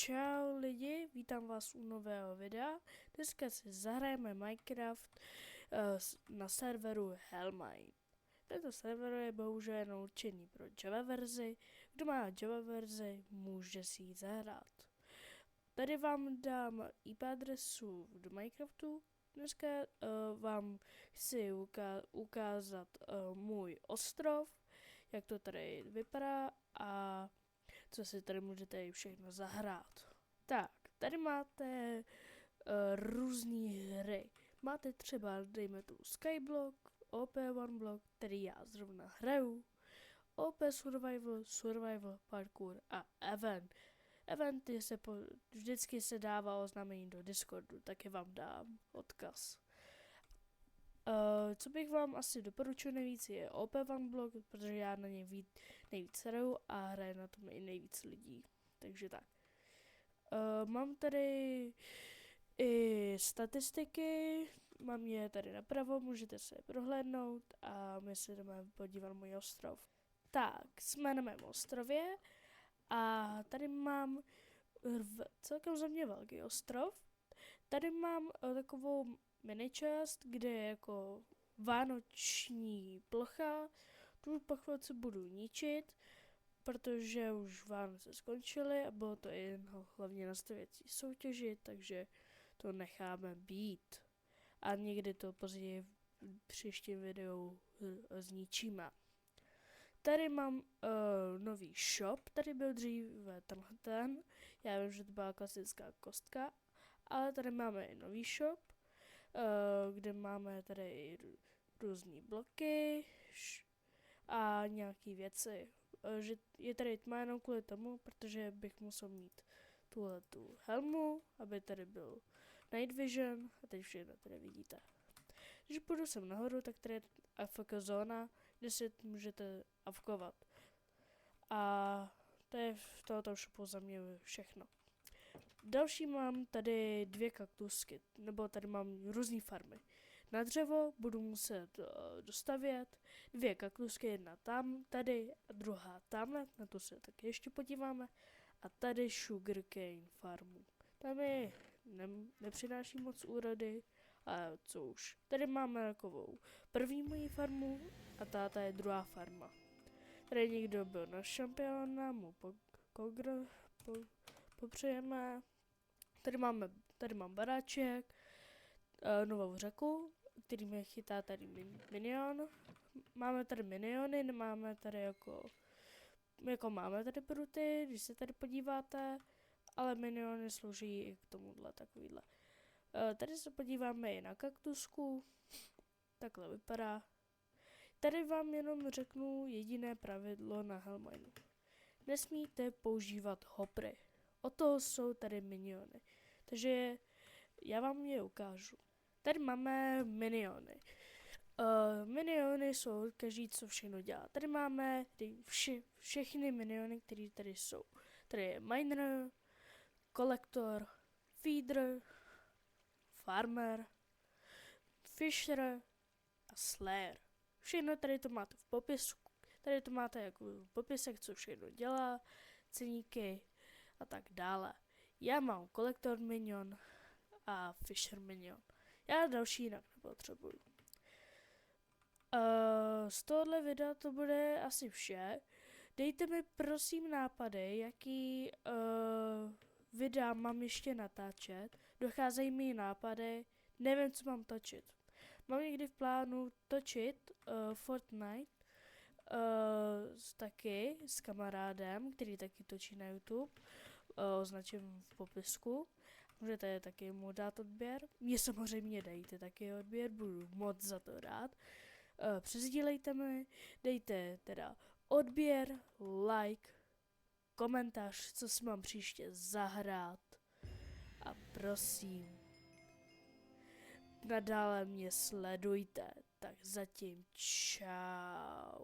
Čau lidi, vítám vás u nového videa. Dneska si zahrajeme Minecraft na serveru Hellmine. Tento server je bohužel jen určený pro Java verzi. Kdo má Java verzi, může si ji zahrát. Tady vám dám IP adresu do Minecraftu. Dneska vám chci ukázat můj ostrov, jak to tady vypadá a co si tady můžete všechno zahrát. Tak, tady máte různé hry. Máte třeba, dejme tu Skyblock, OP1 block, který já zrovna hraju, OP Survival, Parkour a Event. Eventy vždycky se dává oznámení do Discordu, taky vám dám odkaz. Co bych vám asi doporučil nejvíc je OP1 blog, protože já na něj nejvíc hraju a hraje na tom i nejvíc lidí. Takže tak. Mám tady i statistiky, mám je tady napravo, můžete se je prohlédnout a my se jdeme podívat můj ostrov. Tak, jsme na mém ostrově a tady mám celkem za mě velký ostrov. Tady mám takovou miničást, kde je jako vánoční plocha. Tu pochvalce budu ničit, protože už Vánoce skončily a bylo to jen hlavně na stavěcí soutěži, takže to necháme být. A někdy to později v příštím videu zničíme. Tady mám nový shop, tady byl dříve ten, já vím, že to byla klasická kostka, ale tady máme i nový shop, kde máme tady různé bloky a nějaké věci. Že je tady tma jenom kvůli tomu, protože bych musel mít tu helmu, aby tady byl Night Vision a teď všechno tady vidíte. Když půjdu sem nahoru, tak tady je AFK zóna, kde si můžete avkovat. A to je v tohoto shopu za mě všechno. Další mám tady 2 kaktusky, nebo tady mám různé farmy. Na dřevo budu muset dostavět 2 kaktusky, jedna tam, tady a druhá tamhle, na to se taky ještě podíváme. A tady sugarcane farmu. Tam je nepřináší moc úrody, a co už. Tady máme takovou první moji farmu a táta je druhá farma. Tady někdo byl na šampiona, mu popřejeme. Tady mám baráček, novou řeku, který mě chytá tady minion. Máme tady miniony, nemáme tady jako máme tady bruty, když se tady podíváte, ale miniony slouží i k tomuhle takovýhle. Tady se podíváme i na kaktusku, takhle vypadá. Tady vám jenom řeknu jediné pravidlo na Hellmineu. Nesmíte používat hopry. O toho jsou tady miniony. Takže já vám je ukážu. Tady máme miniony. Miniony jsou každý, co všechno dělá. Tady máme všechny miniony, které tady jsou. Tady je miner, kolektor, feeder, farmer, fisher a slayer. Všechno tady to máte v popisku. Tady to máte jako popisek, co všechno dělá, ceníky a tak dále. Já mám kolektor minion a fisher minion. Já další jinak nepotřebuju. Z tohohle videa to bude asi vše. Dejte mi prosím nápady, jaký videa mám ještě natáčet. Docházejí mi nápady, nevím, co mám točit. Mám někdy v plánu točit Fortnite taky s kamarádem, který taky točí na YouTube. Označím v popisku. Můžete taky mu dát odběr. Mně samozřejmě dejte taky odběr, budu moc za to rád. Přesdílejte mi, dejte teda odběr, like, komentář, co si mám příště zahrát. A prosím, nadále mě sledujte. Tak zatím čau.